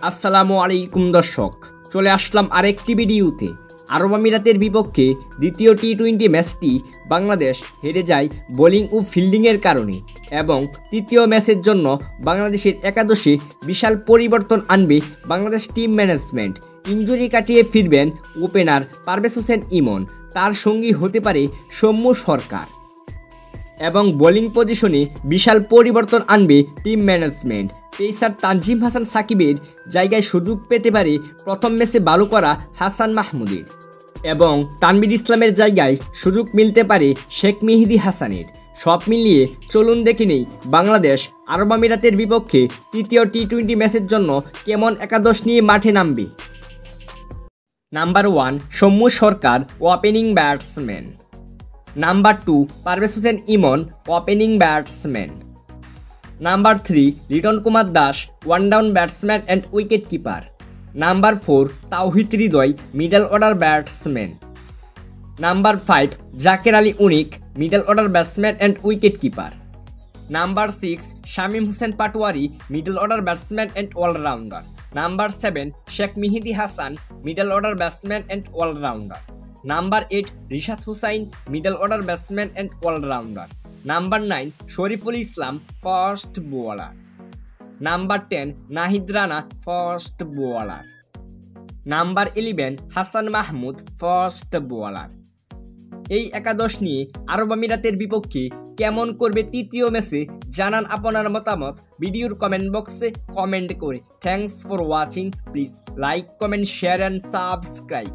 আসসালামু আলাইকুম দর্শক, চলে আসলাম আরেকটি ভিডিওতে। আরব আমিরাতের বিপক্ষে দ্বিতীয় টি-20 ম্যাচটি বাংলাদেশ হেরে যায় বোলিং ও ফিল্ডিংয়ের কারণে এবং তৃতীয় ম্যাচের জন্য বাংলাদেশের একাদশে বিশাল পরিবর্তন আনবে বাংলাদেশ টিম ম্যানেজমেন্ট। ইনজুরি কাটিয়ে ফিরবেন ওপেনার পারভেজ হোসেন ইমন, তার সঙ্গী হতে পারে সৌম্য সরকার এবং বোলিং পজিশনে বিশাল পরিবর্তন আনবে team management. Pacer Tanzim Hasan সাকিবের জায়গায় সুযোগ পেতে পারে প্রথম ম্যাচে ভালো করা হাসান মাহমুদের এবং তানভীর ইসলামের জায়গায় সুযোগ মিলতে পারে শেখ মেহেদী হাসানের। সব মিলিয়ে চলুন দেখে নেই বাংলাদেশ আরব আমিরাতের বিপক্ষে তৃতীয় টি-20 ম্যাচের জন্য কেমন একাদশ নিয়ে মাঠে নামবে। Number 1 Soumya Sarkar, opening batsman. Number 2 Parvez Hossain Emon, opening batsman. Number 3 Liton Kumar Das, one down batsman and wicket keeper. Number 4 Towhid Hridoy, middle order batsman. Number 5 Jaker Ali Anik, middle order batsman and wicket keeper. Number 6 Shamim Hossain Patwari, middle order batsman and allrounder. Number 7 Sheikh Mehedi Hasan, middle order batsman and allrounder. Number 8 Rishad Hussain, middle order batsman and allrounder. Number 9 Shariful Islam, fast bowler. Number 10 Nahid Rana, fast bowler. Number 11 Hasan Mahmud, fast bowler. এই একাদশ নিয়ে আরব আমিরাতের বিপক্ষে কেমন করবে তৃতীয় ম্যাচে জানান আপনার মতামত ভিডিওর কমেন্ট বক্সে কমেন্ট করে। Thanks for watching, please like, comment, share and subscribe.